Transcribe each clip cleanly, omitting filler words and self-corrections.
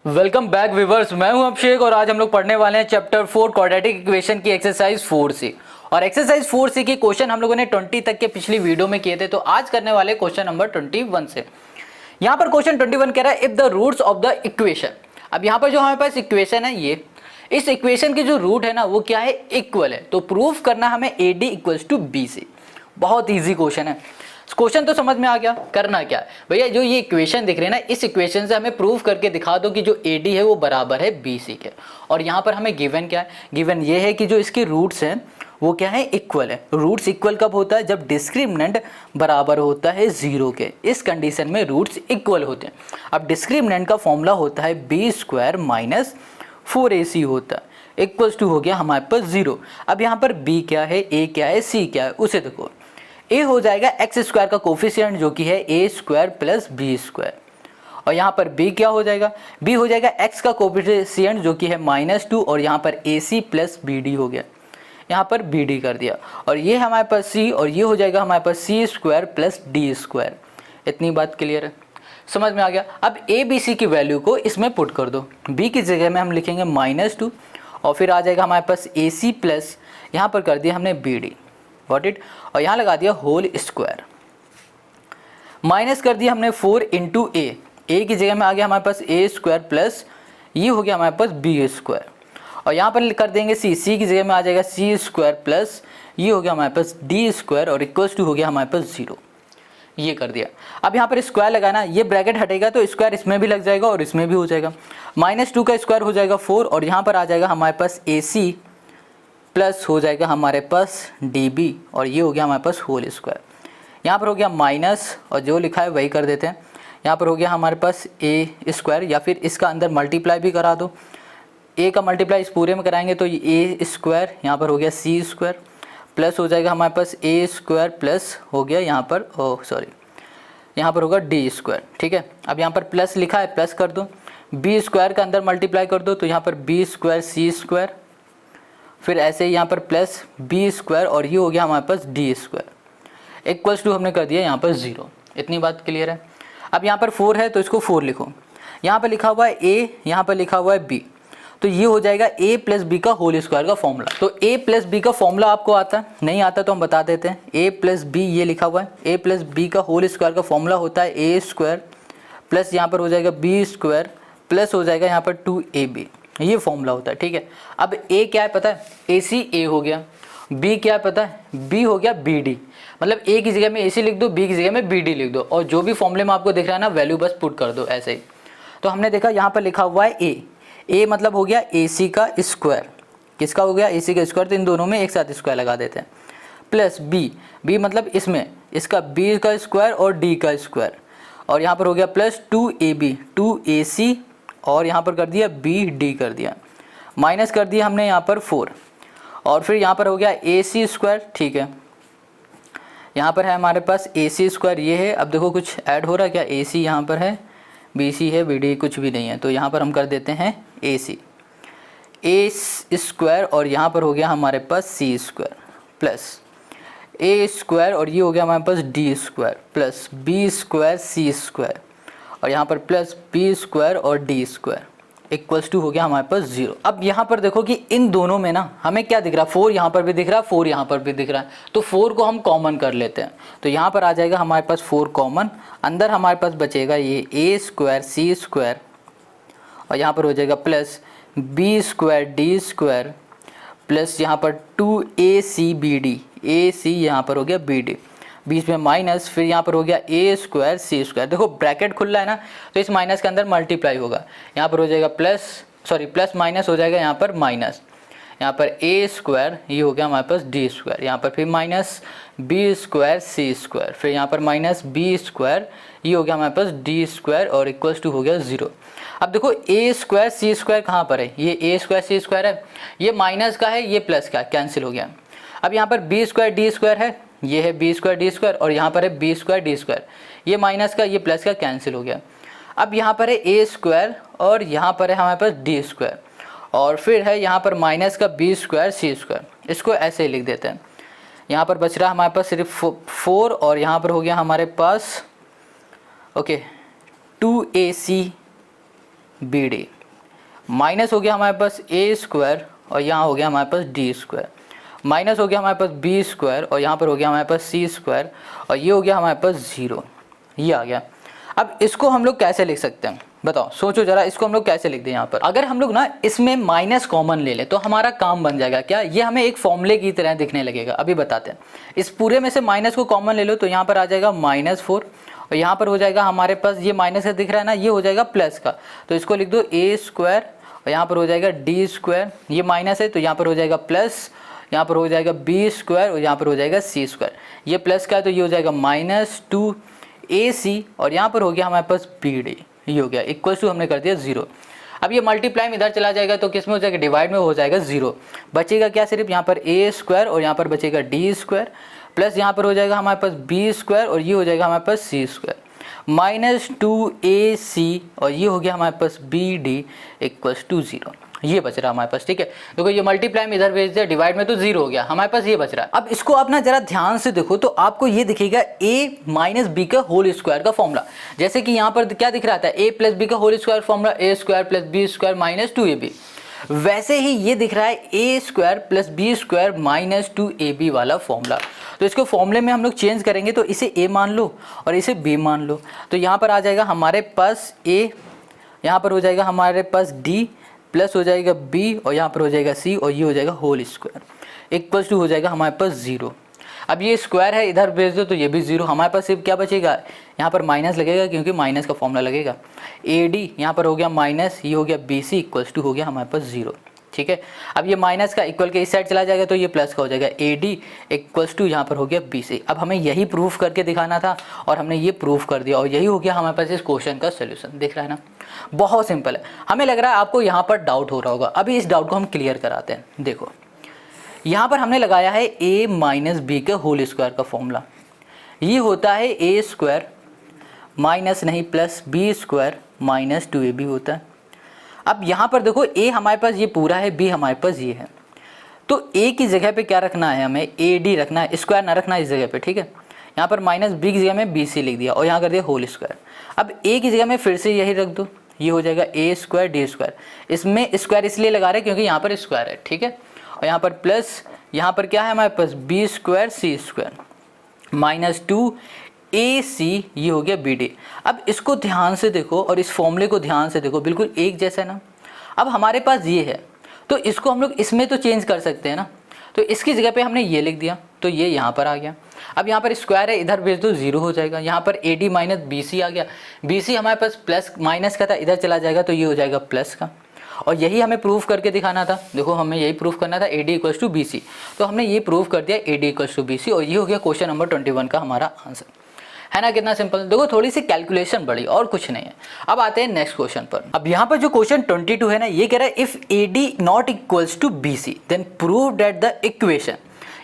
Welcome back viewers, मैं हूं अभिषेक और आज हम लोग पढ़ने वाले हैं चैप्टर 4 क्वाड्रेटिक इक्वेशन की एक्सरसाइज 4C। और एक्सरसाइज 4C के क्वेश्चन हम लोगों ने 20 तक के पिछली वीडियो में किए थे, तो आज करने वाले क्वेश्चन नंबर 21 से। यहाँ पर क्वेश्चन 21 कह रहा है if the roots of the equation. अब यहाँ पर जो हमारे पास इक्वेशन है, ये इस इक्वेशन की जो रूट है ना वो क्या है, इक्वल है। तो प्रूफ करना हमें AD इक्वल्स टू BC। बहुत ईजी क्वेश्चन है। क्वेश्चन तो समझ में आ गया, करना क्या है भैया, जो ये इक्वेशन दिख रहे हैं ना, इस इक्वेशन से हमें प्रूव करके दिखा दो कि जो AD है वो बराबर है BC के। और यहाँ पर हमें गिवन क्या है, गिवन ये है कि जो इसके रूट्स हैं वो क्या है, इक्वल है। रूट्स इक्वल कब होता है, जब डिस्क्रिमिनेंट बराबर होता है 0 के। इस कंडीशन में रूट्स इक्वल होते हैं। अब डिस्क्रिमिनेंट का फॉर्मूला होता है B² माइनस 4AC होता है, इक्वल्स टू हो गया हमारे पास 0। अब यहाँ पर B क्या है, A क्या है, C क्या है, उसे देखो। A हो जाएगा x² का कोफिशिएंट जो कि है A² प्लस B²। और यहाँ पर B क्या हो जाएगा, B हो जाएगा x का कोफिशिएंट जो कि है -2। और यहाँ पर AC प्लस BD हो गया, यहाँ पर BD कर दिया। और ये हमारे पास C और ये हो जाएगा हमारे पास C² प्लस D²। इतनी बात क्लियर है, समझ में आ गया। अब ABC की वैल्यू को इसमें पुट कर दो। B की जगह में हम लिखेंगे -2 और फिर आ जाएगा हमारे पास AC प्लस, यहाँ पर कर दिया हमने BD, गॉट इट। और यहाँ लगा दिया होल स्क्वायर, माइनस कर दिया हमने 4 इंटू A की जगह में आ गया हमारे पास A² प्लस ये हो गया हमारे पास B²। और यहाँ पर कर देंगे C की जगह में आ जाएगा C² प्लस ये हो गया हमारे पास D² और इक्वल्स टू हो गया हमारे पास 0। ये कर दिया। अब यहाँ पर स्क्वायर लगाना, ये ब्रैकेट हटेगा तो स्क्वायर इसमें भी लग जाएगा और इसमें भी हो जाएगा। -2 का स्क्वायर हो जाएगा 4 और यहाँ पर आ जाएगा हमारे पास AC प्लस हो जाएगा हमारे पास DB और ये हो गया हमारे पास होल स्क्वायर। यहाँ पर हो गया माइनस और जो लिखा है वही कर देते हैं। यहाँ पर हो गया हमारे पास A² या फिर इसका अंदर मल्टीप्लाई भी करा दो। A का मल्टीप्लाई इस पूरे में कराएंगे तो ये A², यहाँ पर हो गया C² प्लस हो जाएगा हमारे पास A² प्लस हो गया यहाँ पर यहाँ पर होगा D²। ठीक है, अब यहाँ पर प्लस लिखा है, प्लस कर दो। B² का अंदर मल्टीप्लाई कर दो तो यहाँ पर B² C², फिर ऐसे ही यहाँ पर प्लस B² और ये हो गया हमारे पास D² इक्वल्स टू हमने कर दिया यहाँ पर 0। इतनी बात क्लियर है। अब यहाँ पर 4 है तो इसको 4 लिखो। यहाँ पर लिखा हुआ है A, यहाँ पर लिखा हुआ है B, तो ये हो जाएगा A प्लस B का होल स्क्वायर का फॉर्मूला। तो A प्लस B का फॉर्मूला आपको आता है, नहीं आता तो हम बता देते हैं। A प्लस B ये लिखा हुआ है, A प्लस B का होल स्क्वायर का फॉर्मूला होता है A² प्लस यहाँ पर हो जाएगा B² प्लस हो जाएगा यहाँ पर 2AB, ये फॉर्मूला होता है। ठीक है, अब A क्या है पता है, AC A हो गया। B क्या है पता है, B हो गया BD। मतलब A की जगह में AC लिख दो, B की जगह में BD लिख दो और जो भी फॉर्मूले में आपको दिख रहा है ना वैल्यू बस पुट कर दो ऐसे ही। तो हमने देखा यहाँ पर लिखा हुआ है A मतलब हो गया AC का स्क्वायर। किसका हो गया, AC का स्क्वायर, तो इन दोनों में एक साथ स्क्वायर लगा देते हैं। प्लस B मतलब इसमें इसका B का स्क्वायर और D का स्क्वायर और यहाँ पर हो गया प्लस 2AB 2AC और यहाँ पर कर दिया BD कर दिया, माइनस कर दिया हमने यहाँ पर 4 और फिर यहाँ पर हो गया AC²। ठीक है, यहाँ पर है हमारे पास AC² ये है। अब देखो कुछ ऐड हो रहा है क्या, AC यहाँ पर है, BC है, BD कुछ भी नहीं है, तो यहाँ पर हम कर देते हैं AC A² और यहाँ पर हो गया हमारे पास C² प्लस A² और ये हो गया हमारे पास D² प्लस B² C² और यहाँ पर प्लस B² और D² इक्वल्स टू हो गया हमारे पास 0। अब यहाँ पर देखो कि इन दोनों में ना हमें क्या दिख रहा है, 4 यहाँ पर भी दिख रहा है, 4 यहाँ पर भी दिख रहा है, तो 4 को हम कॉमन कर लेते हैं। तो यहाँ पर आ जाएगा हमारे पास 4 कॉमन, अंदर हमारे पास बचेगा ये A² C² और यहाँ पर हो जाएगा प्लस B² D² प्लस यहाँ पर 2AC BD, AC यहाँ पर हो गया BD, बीच में माइनस, फिर यहाँ पर हो गया A² C²। देखो ब्रैकेट खुला है ना, तो इस माइनस के अंदर मल्टीप्लाई होगा। यहाँ पर हो जाएगा प्लस माइनस हो जाएगा यहाँ पर माइनस, यहाँ पर A² ये हो गया हमारे पास D², यहाँ पर फिर माइनस B² C², फिर यहाँ पर माइनस B² ये हो गया हमारे पास D² और इक्वल्स टू हो गया 0। अब देखो A² C² कहाँ पर है, ये A² C² है, ये माइनस का है, ये प्लस का, कैंसिल हो गया। अब यहाँ पर B² D² है, ये है B² D² और यहाँ पर है B² D², ये माइनस का ये प्लस का कैंसिल हो गया। अब यहाँ पर है A² और यहाँ पर है हमारे पास D² और फिर है यहाँ पर माइनस का B² C², इसको ऐसे ही लिख देते हैं। यहाँ पर बच रहा है हमारे पास सिर्फ 4 और यहाँ पर हो गया हमारे पास okay 2AC B D, minus हो गया हमारे पास ए स्क्वायर और यहाँ हो गया हमारे पास डी स्क्वायर, माइनस हो गया हमारे पास बी स्क्वायर और यहाँ पर हो गया हमारे पास सी स्क्वायर और ये हो गया हमारे पास 0, ये आ गया। अब इसको हम लोग कैसे लिख सकते हैं बताओ, सोचो जरा, इसको हम लोग कैसे लिख दें। यहाँ पर अगर हम लोग ना इसमें माइनस कॉमन ले लें तो हमारा काम बन जाएगा क्या, ये हमें एक फॉर्मूले की तरह दिखने लगेगा। अभी बताते हैं, इस पूरे में से माइनस को कॉमन ले लो तो यहाँ पर आ जाएगा -4 और यहाँ पर हो जाएगा हमारे पास ये माइनस का दिख रहा है ना, ये हो जाएगा प्लस का, तो इसको लिख दो ए स्क्वायर और यहाँ पर हो जाएगा डी स्क्वायर, ये माइनस है तो यहाँ पर हो जाएगा प्लस, यहाँ पर हो जाएगा बी स्क्वायर और यहाँ पर हो जाएगा सी स्क्वायर, ये प्लस का है तो ये हो जाएगा -2ac और यहाँ पर हो गया हमारे पास बी डी, ये हो गया इक्वल टू हमने कर दिया 0। अब ये मल्टीप्लाई में इधर चला जाएगा तो किस में हो जाएगा, डिवाइड में हो जाएगा 0, बचेगा क्या, सिर्फ यहाँ पर ए स्क्वायर और यहाँ पर बचेगा डी स्क्वायर प्लस यहाँ पर हो जाएगा हमारे पास बी स्क्वायर और ये हो जाएगा हमारे पास सी स्क्वायर -2ac और ये हो गया हमारे पास बी डी इक्वल्स टू 0, ये बच रहा हमारे पास। ठीक है, देखो ये मल्टीप्लाई में इधर भेज दिया, डिवाइड में तो 0 हो गया, हमारे पास ये बच रहा है। अब इसको आप ना जरा ध्यान से देखो तो आपको ये दिखेगा a माइनस बी का होल स्क्वायर का फॉर्मूला, जैसे कि यहाँ पर क्या दिख रहा था, a प्लस बी का whole square formula a square plus B square minus 2ab, वैसे ही ये दिख रहा है a square plus B square minus 2ab वाला फॉर्मूला। तो इसको फॉर्मूले में हम लोग चेंज करेंगे तो इसे a मान लो और इसे b मान लो, तो यहाँ पर आ जाएगा हमारे पास a, यहाँ पर हो जाएगा हमारे पास d प्लस हो जाएगा b और यहाँ पर हो जाएगा c और ये हो जाएगा होल स्क्वायर इक्वल्स टू हो जाएगा हमारे पास 0। अब ये स्क्वायर है इधर भेज दो तो ये भी 0, हमारे पास सिर्फ क्या बचेगा, यहाँ पर माइनस लगेगा क्योंकि माइनस का फॉर्मूला लगेगा, ad यहाँ पर हो गया माइनस, ये हो गया bc इक्वल्स टू हो गया हमारे पास 0। ठीक है, अब ये माइनस का इक्वल के इस साइड चला जाएगा तो ये प्लस का हो जाएगा, ad इक्वल्स टू यहाँ पर हो गया bc। अब हमें यही प्रूफ करके दिखाना था और हमने ये प्रूफ कर दिया और यही हो गया हमारे पास इस क्वेश्चन का सोल्यूशन। दिख रहा है ना, बहुत सिंपल है। हमें लग रहा है आपको यहाँ पर डाउट हो रहा होगा, अभी इस डाउट को हम क्लियर कराते हैं। देखो यहाँ पर हमने लगाया है a माइनस बी के होल स्क्वायर का फॉर्मूला, ये होता है a स्क्वायर माइनस नहीं plus B square minus 2ab होता है। अब यहाँ पर देखो a हमारे पास ये पूरा है, b हमारे पास ये है, तो a की जगह पे क्या रखना है, हमें ad रखना है, स्क्वायर ना रखना है इस जगह पे। ठीक है, यहाँ पर माइनस b की जगह में bc लिख दिया और यहाँ कर दिया होल स्क्वायर। अब a की जगह में फिर से यही रख दो, ये हो जाएगा a स्क्वायर डी स्क्वायर, इसमें स्क्वायर इसलिए लगा रहे हैं क्योंकि यहाँ पर स्क्वायर है। ठीक है, और यहाँ पर प्लस, यहाँ पर क्या है हमारे पास b स्क्वायर सी स्क्वायर -2ac, ये हो गया bd। अब इसको ध्यान से देखो और इस फॉर्मूले को ध्यान से देखो, बिल्कुल एक जैसा है ना। अब हमारे पास ये है तो इसको हम लोग इसमें तो चेंज कर सकते हैं ना, तो इसकी जगह पे हमने ये लिख दिया तो ये यहाँ पर आ गया। अब यहाँ पर स्क्वायर है इधर भेज दो 0 हो जाएगा, यहाँ पर ad माइनस bc आ गया, bc हमारे पास प्लस माइनस का था, इधर चला जाएगा तो ये हो जाएगा प्लस का, और यही हमें प्रूफ करके दिखाना था। देखो हमें यही प्रूफ करना था ad इक्वल्स टू bc, तो हमने ये प्रूफ कर दिया ad इक्वल्स टू bc और ये हो गया क्वेश्चन नंबर 21 का हमारा आंसर। है ना, कितना सिंपल। देखो थोड़ी सी कैलकुलेशन बढ़ी और कुछ नहीं है। अब आते हैं नेक्स्ट क्वेश्चन पर। अब यहाँ पर जो क्वेश्चन 22 है ना, ये कह रहा है if ad not equals to bc then prove that the equation.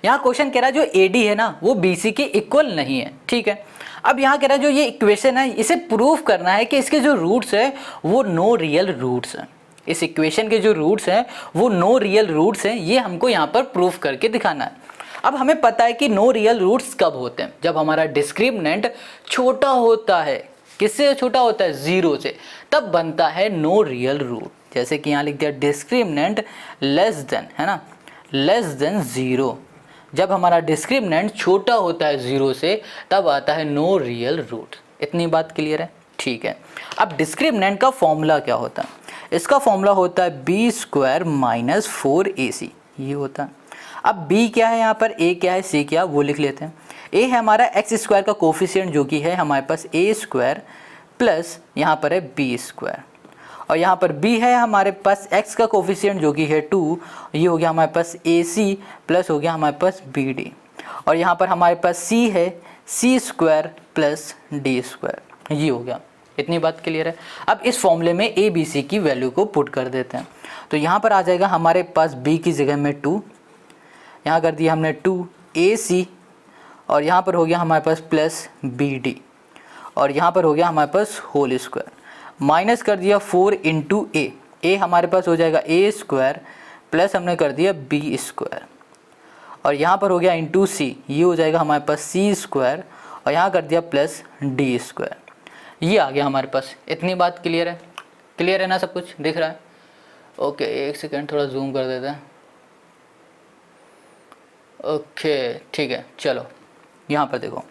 यहाँ क्वेश्चन कह रहा है जो ad है ना वो bc के इक्वल नहीं है। ठीक है, अब यहाँ कह रहा है जो ये इक्वेशन है इसे प्रूव करना है कि इसके जो रूट्स है वो नो रियल रूट्स हैं। इस इक्वेशन के जो रूट्स हैं वो नो रियल रूट्स हैं, ये हमको यहाँ पर प्रूफ करके दिखाना है। अब हमें पता है कि नो रियल रूट्स कब होते हैं, जब हमारा डिस्क्रिमिनेंट छोटा होता है। किससे छोटा होता है, 0 से, तब बनता है नो रियल रूट। जैसे कि यहाँ लिख दिया डिस्क्रिमिनेंट लेस देन, है ना, लेस देन 0। जब हमारा डिस्क्रिमिनेंट छोटा होता है 0 से तब आता है नो रियल रूट। इतनी बात क्लियर है। ठीक है, अब डिस्क्रिमिनेंट का फॉर्मूला क्या होता है, इसका फॉर्मूला होता है b स्क्वायर माइनस 4ac, ये होता है। अब b क्या है यहाँ पर, a क्या है, c क्या, वो लिख लेते हैं। a है हमारा x स्क्वायर का कोफिशिएंट जो कि है हमारे पास a स्क्वायर प्लस यहाँ पर है b स्क्वायर, और यहाँ पर b है हमारे पास x का कोफिशिएंट जो कि है 2, ये हो गया हमारे पास ac प्लस हो गया हमारे पास bd, और यहाँ पर हमारे पास c है c square plus d square, ये हो गया। इतनी बात क्लियर है। अब इस फॉर्मूले में a b c की वैल्यू को पुट कर देते हैं, तो यहाँ पर आ जाएगा हमारे पास b की जगह में 2, यहाँ कर दिया हमने 2ac, और यहाँ पर हो गया हमारे पास प्लस bd, और यहाँ पर हो गया हमारे पास होल स्क्वायर, माइनस कर दिया 4 इंटू a हमारे पास हो जाएगा a स्क्वायर प्लस हमने कर दिया b स्क्वायर, और यहाँ पर हो गया इंटू c, ये हो जाएगा हमारे पास c स्क्वायर, और यहाँ कर दिया प्लस d स्क्वायर, ये आ गया हमारे पास। इतनी बात क्लियर है। क्लियर है ना, सब कुछ दिख रहा है? ओके, एक सेकेंड थोड़ा जूम कर देते हैं। ओके ठीक है, चलो यहाँ पर देखो,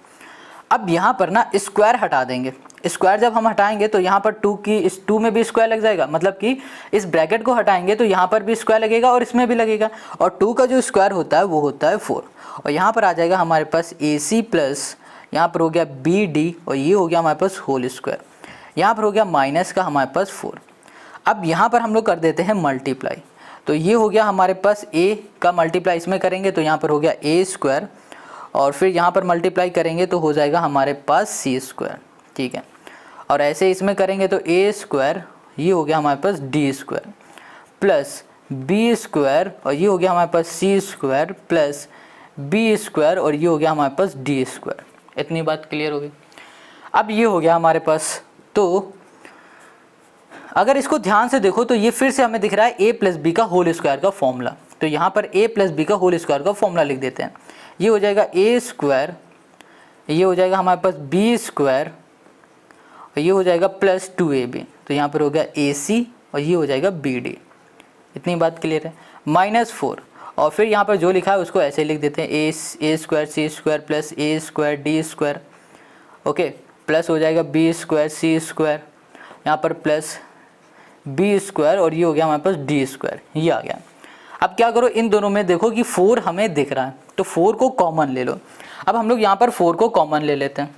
अब यहाँ पर ना स्क्वायर हटा देंगे। स्क्वायर जब हम हटाएंगे तो यहाँ पर 2 की इस 2 में भी स्क्वायर लग जाएगा, मतलब कि इस ब्रैकेट को हटाएंगे तो यहाँ पर भी स्क्वायर लगेगा और इसमें भी लगेगा, और 2 का जो स्क्वायर होता है वो होता है 4। और यहाँ पर आ जाएगा हमारे पास AC प्लस यहाँ पर हो गया BD, और ये हो गया हमारे पास होल स्क्वायर, यहाँ पर हो गया माइनस का हमारे पास 4। अब यहाँ पर हम लोग कर देते हैं मल्टीप्लाई, तो ये हो गया हमारे पास A का मल्टीप्लाई इसमें करेंगे तो यहाँ पर हो गया A स्क्वायर, और फिर यहाँ पर मल्टीप्लाई करेंगे तो हो जाएगा हमारे पास C स्क्वायर, ठीक है। और ऐसे इसमें करेंगे तो A स्क्वायर, ये हो गया हमारे पास D square plus B square, और ये हो गया हमारे पास C square plus B square, और ये हो गया हमारे पास D स्क्वायर। इतनी बात क्लियर हो गई। अब ये हो गया हमारे पास, तो अगर इसको ध्यान से देखो तो ये फिर से हमें दिख रहा है A प्लस बी का होल स्क्वायर का फॉर्मूला, तो यहाँ पर A प्लस बी का होल स्क्वायर का फॉर्मूला लिख देते हैं। ये हो जाएगा A स्क्वायर, ये हो जाएगा हमारे पास B स्क्वायर, और ये हो जाएगा प्लस 2AB, तो यहाँ पर हो गया AC, और ये हो जाएगा BD। इतनी बात क्लियर है। -4, और फिर यहाँ पर जो लिखा है उसको ऐसे लिख देते हैं, A square C square plus A square D square, okay, plus हो जाएगा B स्क्वायर C स्क्वायर, यहाँ पर प्लस B स्क्वायर, और ये हो गया हमारे पास D स्क्वायर, ये आ गया। अब क्या करो, इन दोनों में देखो कि 4 हमें दिख रहा है, तो 4 को कॉमन ले लो। अब हम लोग यहाँ पर 4 को कॉमन ले लेते हैं।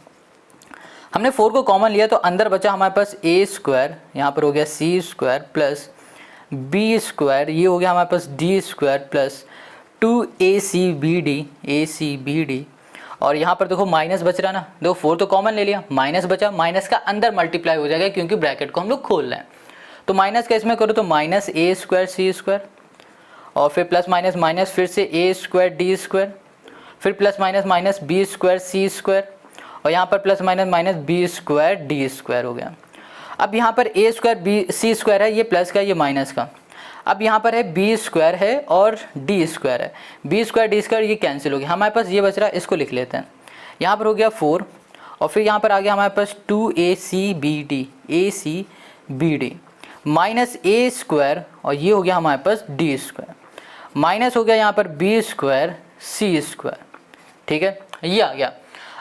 हमने 4 को कॉमन लिया तो अंदर बचा हमारे पास A स्क्वायर, यहाँ पर हो गया C square plus B square, ये हो गया हमारे पास D स्क्वायर प्लस 2ACBD, और यहाँ पर देखो माइनस बच रहा ना, देखो 4 तो कॉमन ले लिया, माइनस बचा, माइनस का अंदर मल्टीप्लाई हो जाएगा क्योंकि ब्रैकेट को हम लोग खोल रहे हैं, तो माइनस का इसमें करो तो minus A square C square, और फिर प्लस माइनस माइनस फिर से A स्क्वायर D स्क्वायर, फिर plus minus minus B square C square, और यहाँ पर plus minus minus B square D square हो गया। अब यहाँ पर A square B C square है, ये प्लस का ये माइनस का, अब यहाँ पर है B स्क्वायर है और D स्क्वायर है, B स्क्वायर D स्क्वायर ये कैंसिल हो गया, हमारे पास ये बच रहा है, इसको लिख लेते हैं। यहाँ पर हो गया 4, और फिर यहाँ पर आ गया हमारे पास 2ACBD माइनस A स्क्वायर, और ये हो गया हमारे पास D स्क्वायर, माइनस हो गया यहाँ पर B स्क्वायर C स्क्वायर, ठीक है, ये आ गया।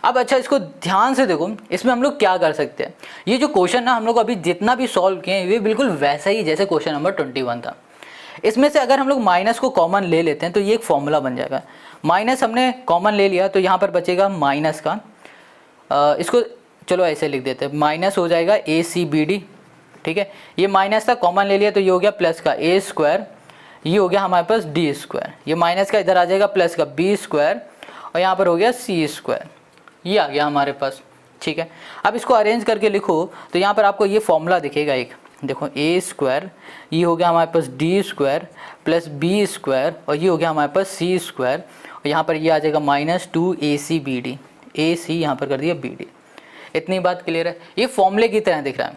अब अच्छा इसको ध्यान से देखो, इसमें हम लोग क्या कर सकते हैं। ये जो क्वेश्चन ना हम लोग अभी जितना भी सॉल्व किए हैं ये बिल्कुल वैसा ही जैसे क्वेश्चन नंबर 21 था। इसमें से अगर हम लोग माइनस को कॉमन ले लेते हैं तो ये एक फॉर्मूला बन जाएगा। माइनस हमने कॉमन ले लिया तो यहाँ पर बचेगा माइनस का, इसको चलो ऐसे लिख देते हैं, माइनस हो जाएगा ACBD, ठीक है, ये माइनस था कॉमन ले लिया तो ये हो गया प्लस का A स्क्वायर, ये हो गया हमारे पास D स्क्वायर, ये माइनस का इधर आ जाएगा प्लस का B स्क्वायर, और यहाँ पर हो गया C स्क्वायर, ये आ गया हमारे पास, ठीक है। अब इसको अरेंज करके लिखो तो यहाँ पर आपको ये फॉर्मूला दिखेगा एक, देखो A स्क्वायर, ये हो गया हमारे पास D square plus B square, और ये हो गया हमारे पास C स्क्वायर, और यहाँ पर ये आ जाएगा माइनस 2ACBD, AC यहाँ पर कर दिया BD। इतनी बात क्लियर है, ये फॉर्मूले की तरह दिख रहा है।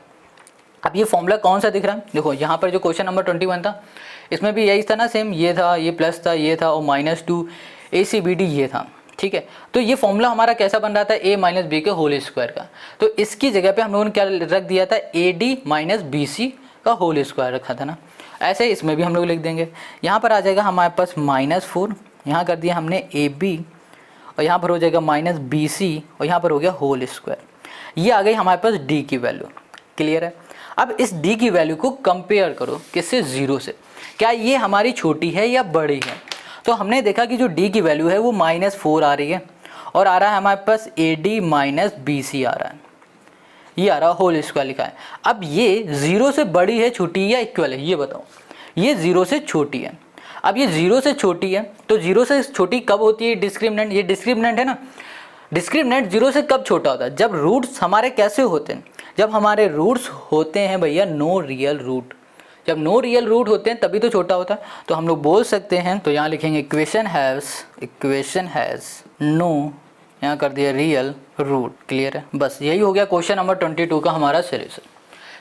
अब ये फॉर्मूला कौन सा दिख रहा है, देखो यहाँ पर जो क्वेश्चन नंबर 21 था इसमें भी यही था ना, सेम ये था, ये प्लस था, ये था, और माइनस 2ACBD ये था, ठीक है। तो ये फॉर्मूला हमारा कैसा बन रहा था, A माइनस बी के होल स्क्वायर का, तो इसकी जगह पे हम लोगों ने क्या रख दिया था, AD माइनस BC का होल स्क्वायर रखा था ना। ऐसे इसमें भी हम लोग लिख देंगे, यहाँ पर आ जाएगा हमारे पास -4, यहाँ कर दिया हमने AB, और यहाँ पर हो जाएगा माइनस BC, और यहाँ पर हो गया होल स्क्वायर, ये आ गई हमारे पास D की वैल्यू। क्लियर है। अब इस D की वैल्यू को कंपेयर करो किससे, 0 से, क्या ये हमारी छोटी है या बड़ी है। तो हमने देखा कि जो D की वैल्यू है वो -4 आ रही है, और आ रहा है हमारे पास AD माइनस BC आ रहा है, ये आ रहा है होल स्क्वायर लिखा है। अब ये 0 से बड़ी है, छोटी है या इक्वल है, ये बताओ। ये 0 से छोटी है। अब ये 0 से छोटी है तो 0 से छोटी कब होती है डिस्क्रिमिनेंट, ये डिस्क्रिमिनेंट है ना। डिस्क्रिमिनेंट 0 से कब छोटा होता है, जब रूट्स हमारे कैसे होते हैं, जब हमारे रूट्स होते हैं भैया नो रियल रूट, जब नो रियल रूट होते हैं तभी तो छोटा होता है। तो हम लोग बोल सकते हैं, तो यहाँ लिखेंगे इक्वेशन हैज़ नो, यहाँ कर दिया रियल रूट। क्लियर है, बस यही हो गया क्वेश्चन नंबर 22 का हमारा सोल्यूशन।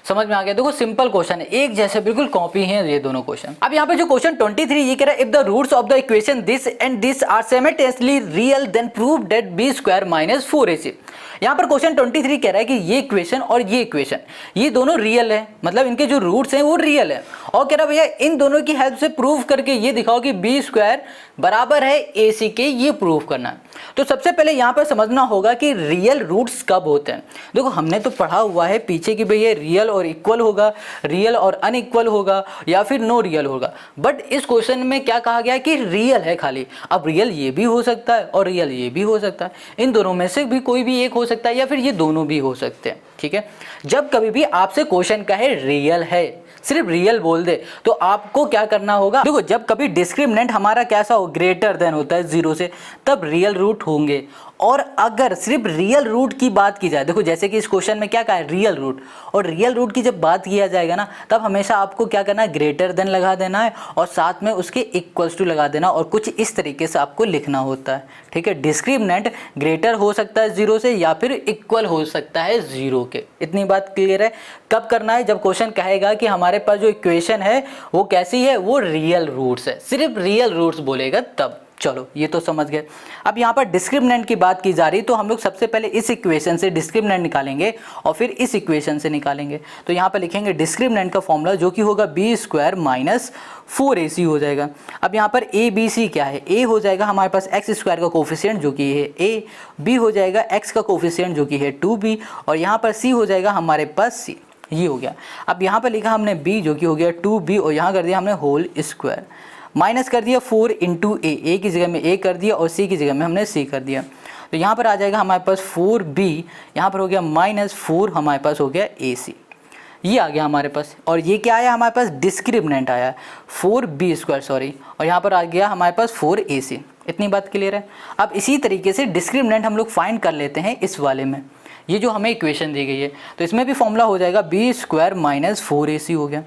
समझ में आ गया। देखो सिंपल क्वेश्चन है, एक जैसे बिल्कुल कॉपी है ये दोनों क्वेश्चन। अब यहाँ पे जो क्वेश्चन 23 ये कह रहा है if the roots of the equation this and this are simultaneously real then prove that B square minus 4ac। यहाँ पर क्वेश्चन 23 कह रहा है कि ये इक्वेशन और ये इक्वेशन ये दोनों रियल है, मतलब इनके जो रूट्स हैं वो रियल है, और कह रहा है भैया इन दोनों की हेल्प से प्रूव करके ये दिखाओ कि बी स्क्वायर बराबर है ac के, ये प्रूव करना है। तो सबसे पहले यहाँ पर समझना होगा कि रियल रूट्स कब होते हैं। देखो हमने तो पढ़ा हुआ है पीछे कि भैया रियल और इक्वल होगा, रियल और अनइक्वल होगा, या फिर नो रियल होगा, बट इस क्वेश्चन में क्या कहा गया है कि रियल है खाली। अब रियल ये भी हो सकता है और रियल ये भी हो सकता है, इन दोनों में से भी कोई भी एक हो सकता है या फिर ये दोनों भी हो सकते हैं। ठीक है, जब कभी भी आपसे क्वेश्चन कहे रियल है, सिर्फ रियल बोल दे, तो आपको क्या करना होगा। देखो जब कभी डिस्क्रिमिनेंट हमारा कैसा हो, ग्रेटर देन होता है 0 से, तब रियल रूट होंगे। और अगर सिर्फ रियल रूट की बात की जाए, देखो जैसे कि इस क्वेश्चन में क्या कहा है रियल रूट, और रियल रूट की जब बात किया जाएगा ना, तब हमेशा आपको क्या करना है, ग्रेटर देन लगा देना है और साथ में उसके इक्वल्स टू लगा देना, और कुछ इस तरीके से आपको लिखना होता है। ठीक है, डिस्क्रिमिनेंट ग्रेटर हो सकता है 0 से या फिर इक्वल हो सकता है 0 के। इतनी बात क्लियर है। कब करना है, जब क्वेश्चन कहेगा कि हमारे पास जो इक्वेशन है वो कैसी है, वो रियल रूट्स है, सिर्फ रियल रूट्स बोलेगा तब। चलो ये तो समझ गए। अब यहाँ पर डिस्क्रिमिनेंट की बात की जा रही, तो हम लोग सबसे पहले इस इक्वेशन से डिस्क्रिमिनेंट निकालेंगे और फिर इस इक्वेशन से निकालेंगे। तो यहाँ पर लिखेंगे डिस्क्रिमिनेंट का फॉर्मूला जो कि होगा बी स्क्वायर माइनस 4ac हो जाएगा। अब यहाँ पर ए बी सी क्या है, ए हो जाएगा हमारे पास एक्स स्क्वायर का कोफिशिएंट जो कि है ए, बी हो जाएगा एक्स का कोफिशिएंट जो कि है 2b, और यहाँ पर सी हो जाएगा हमारे पास सी। ये हो गया। अब यहाँ पर लिखा हमने b जो कि हो गया 2b, और यहाँ कर दिया हमने होल स्क्वायर, माइनस कर दिया 4 इंटू ए की जगह में ए कर दिया और सी की जगह में हमने सी कर दिया। तो यहाँ पर आ जाएगा हमारे पास 4b, यहाँ पर हो गया माइनस 4, हमारे पास हो गया ac। ये आ गया हमारे पास, और ये क्या आया हमारे पास, डिस्क्रिमिनेंट आया 4b स्क्वायर सॉरी, और यहाँ पर आ गया हमारे पास 4ac। इतनी बात क्लियर है। अब इसी तरीके से डिस्क्रिमिनेंट हम लोग फाइंड कर लेते हैं इस वाले में, ये जो हमें इक्वेशन दी गई है, तो इसमें भी फॉर्मूला हो जाएगा बी स्क्वायर माइनस 4ac हो गया।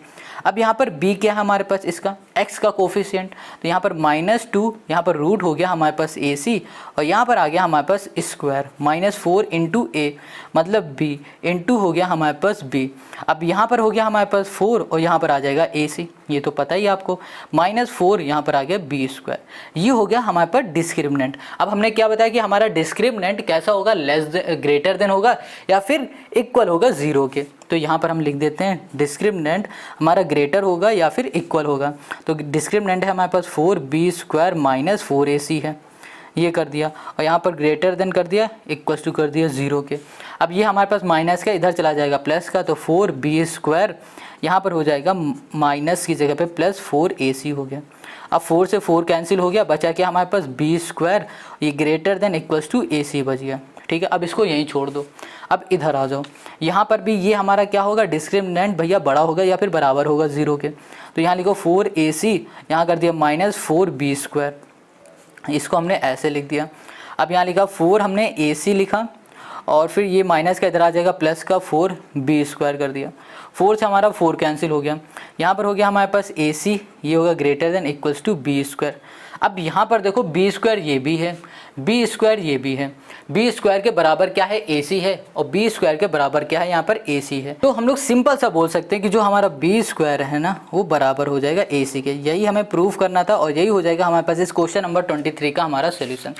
अब यहाँ पर b क्या है हमारे पास, इसका x का कोफिशिएंट, तो यहाँ पर -2, यहाँ पर रूट हो गया हमारे पास ac, और यहाँ पर आ गया हमारे पास स्क्वायर -4 इंटू ए मतलब b इंटू हो गया हमारे पास b। अब यहाँ पर हो गया हमारे पास 4 और यहाँ पर आ जाएगा ac, ये तो पता ही आपको, -4 यहाँ पर आ गया b स्क्वायर। ये हो गया हमारे पास डिस्क्रिमिनेंट। अब हमने क्या बताया कि हमारा डिस्क्रिमिनेंट कैसा होगा, ग्रेटर देन होगा या फिर इक्वल होगा 0 के। तो यहाँ पर हम लिख देते हैं डिस्क्रिमिनेंट हमारा ग्रेटर होगा या फिर इक्वल होगा। तो डिस्क्रिमिनेंट है हमारे पास 4b स्क्वायर माइनस 4ac है, ये कर दिया, और यहाँ पर ग्रेटर देन कर दिया, इक्वल्स टू कर दिया 0 के। अब ये हमारे पास माइनस का इधर चला जाएगा प्लस का, तो 4b स्क्वायर यहाँ पर हो जाएगा माइनस की जगह पे प्लस 4ac हो गया। अब 4 से 4 कैंसिल हो गया, बचा क्या हमारे पास b स्क्वायर, ये greater than equals to ac बच गया। ठीक है, अब इसको यहीं छोड़ दो। अब इधर आ जाओ, यहाँ पर भी ये हमारा क्या होगा, डिस्क्रिमिनेंट भैया बड़ा होगा या फिर बराबर होगा 0 के। तो यहाँ लिखो 4ac, यहाँ कर दिया -4b स्क्वायर, इसको हमने ऐसे लिख दिया। अब यहाँ लिखा 4 हमने ac लिखा, और फिर ये माइनस का इधर आ जाएगा प्लस का 4b स्क्वायर कर दिया। 4 से हमारा 4 कैंसिल हो गया, यहाँ पर हो गया हमारे पास ac, ये होगा greater than equals to b square. अब यहाँ पर देखो b स्क्वायर ये भी है, b स्क्वायर ये भी है, b स्क्वायर के बराबर क्या है, ac है, और b स्क्वायर के बराबर क्या है, यहाँ पर ac है। तो हम लोग सिंपल सा बोल सकते हैं कि जो हमारा b स्क्वायर है ना, वो बराबर हो जाएगा ac के। यही हमें प्रूव करना था, और यही हो जाएगा हमारे पास इस क्वेश्चन नंबर 23 का हमारा सोल्यूशन।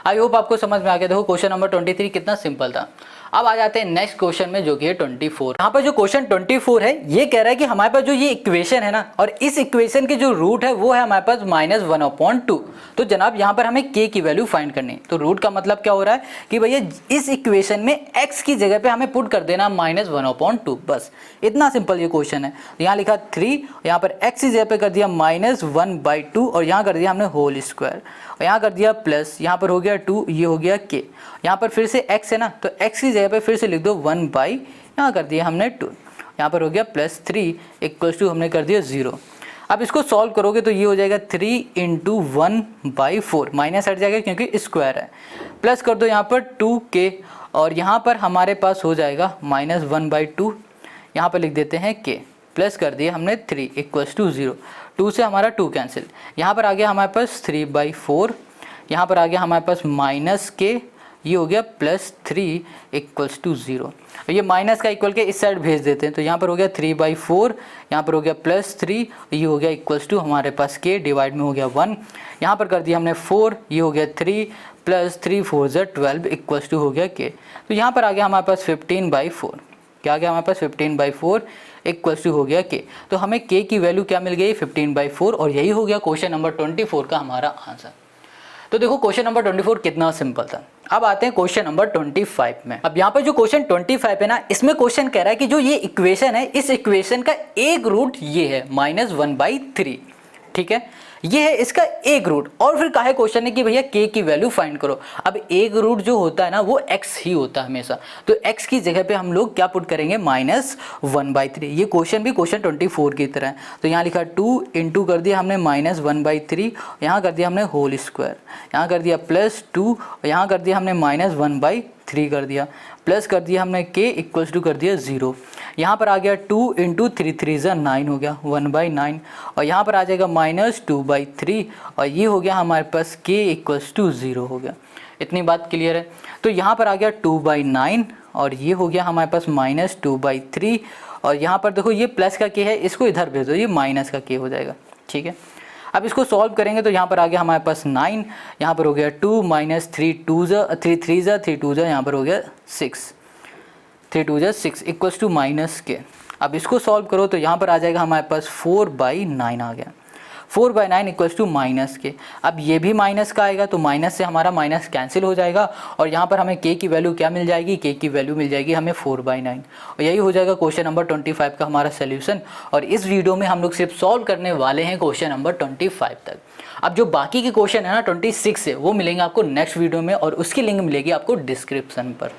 आई होप आपको समझ में आ गया। देखो क्वेश्चन नंबर 23 कितना सिंपल था। अब आ जाते हैं नेक्स्ट क्वेश्चन में जो कि है 24। यहाँ पर जो क्वेश्चन 24 है ये कह रहा है कि हमारे पास जो ये इक्वेशन है ना, और इस इक्वेशन के जो रूट है वो है हमारे पास -1/2। तो जनाब यहाँ पर हमें k की वैल्यू फाइंड करनी है। तो रूट का मतलब क्या हो रहा है कि भैया इस इक्वेशन में x की जगह पे हमें पुट कर देना -1/2, बस इतना सिंपल ये क्वेश्चन है। तो यहाँ लिखा 3, यहाँ पर x की जगह पे कर दिया -1/2, और यहाँ कर दिया हमने होल स्क्वायर, और यहाँ कर दिया प्लस, यहाँ पर हो गया 2, ये हो गया k, यहाँ पर फिर से x है ना, तो x की जगह पे फिर से लिख दो 1/, यहाँ कर दिया हमने 2, यहाँ पर हो गया +3 इक्वल्स टू हमने कर दिया 0। अब इसको सॉल्व करोगे तो ये हो जाएगा 3 × 1/4, माइनस हट जाएगा क्योंकि स्क्वायर है, प्लस कर दो यहाँ पर 2k, और यहाँ पर हमारे पास हो जाएगा -1/2, यहाँ पर लिख देते हैं k, प्लस कर दिया हमने 3 इक्वल्स टू 0। 2 से हमारा 2 कैंसिल, यहाँ पर आ गया हमारे पास 3/4, यहाँ पर आ गया हमारे पास -k ये हो गया +3 इक्वल्स टू 0। ये माइनस का इक्वल के इस साइड भेज देते हैं, तो यहाँ पर हो गया 3/4, यहाँ पर हो गया +3, ये हो गया इक्वल्स टू हमारे पास k डिवाइड में हो गया 1, यहाँ पर कर दिया हमने 4, ये हो गया 3 + 3 4 = 12 इक्वल्स टू हो गया k। तो यहाँ पर आ गया हमारे पास 15/4, क्या आ गया हमारे पास 15/4 इक्वल्स टू हो गया k। तो हमें k की वैल्यू क्या मिल गई 15/4, और यही हो गया क्वेश्चन नंबर 24 का हमारा आंसर। तो देखो क्वेश्चन नंबर 24 कितना सिंपल था। अब आते हैं क्वेश्चन नंबर 25 में। अब यहाँ पर जो क्वेश्चन 25 है ना, इसमें क्वेश्चन कह रहा है कि जो ये इक्वेशन है, इस इक्वेशन का एक रूट ये है -1/3, ठीक है, ये है इसका एक रूट। और फिर कहा है क्वेश्चन ने कि भैया k की वैल्यू फाइंड करो। अब एक रूट जो होता है ना वो x ही होता है हमेशा, तो x की जगह पे हम लोग क्या पुट करेंगे -1/3। ये क्वेश्चन भी क्वेश्चन 24 की तरह है। तो यहाँ लिखा 2 इंटू कर दिया हमने -1/3, यहाँ कर दिया हमने होल स्क्वायर, यहाँ कर दिया +2, यहाँ कर दिया हमने -1/3 कर दिया, प्लस कर दिया हमने k इक्वल्स टू कर दिया 0। यहाँ पर आ गया 2 इंटू 3 3 = 9 हो गया 1/9, और यहाँ पर आ जाएगा -2/3, और ये हो गया हमारे पास k इक्वल्स टू 0 हो गया। इतनी बात क्लियर है। तो यहाँ पर आ गया 2/9, और ये हो गया हमारे पास -2/3, और यहाँ पर देखो ये प्लस का k है, इसको इधर भेज दो, ये माइनस का k हो जाएगा, ठीक है। अब इसको सॉल्व करेंगे तो यहाँ पर आ गया हमारे पास 9, यहाँ पर हो गया 2 - 3 2 3 2 यहाँ पर हो गया 6, 3 2 6 इक्वल्स टू -k। अब इसको सॉल्व करो तो यहाँ पर आ जाएगा हमारे पास 4/9 आ गया, 4/9 इक्वल्स टू -k। अब ये भी माइनस का आएगा, तो माइनस से हमारा माइनस कैंसिल हो जाएगा, और यहाँ पर हमें k की वैल्यू क्या मिल जाएगी, k की वैल्यू मिल जाएगी हमें 4/9। और यही हो जाएगा क्वेश्चन नंबर 25 का हमारा सोल्यूशन। और इस वीडियो में हम लोग सिर्फ सॉल्व करने वाले हैं क्वेश्चन नंबर 25 तक। अब जो बाकी के क्वेश्चन है ना 26 से, वो मिलेंगे आपको नेक्स्ट वीडियो में, और उसकी लिंक मिलेगी आपको डिस्क्रिप्शन पर।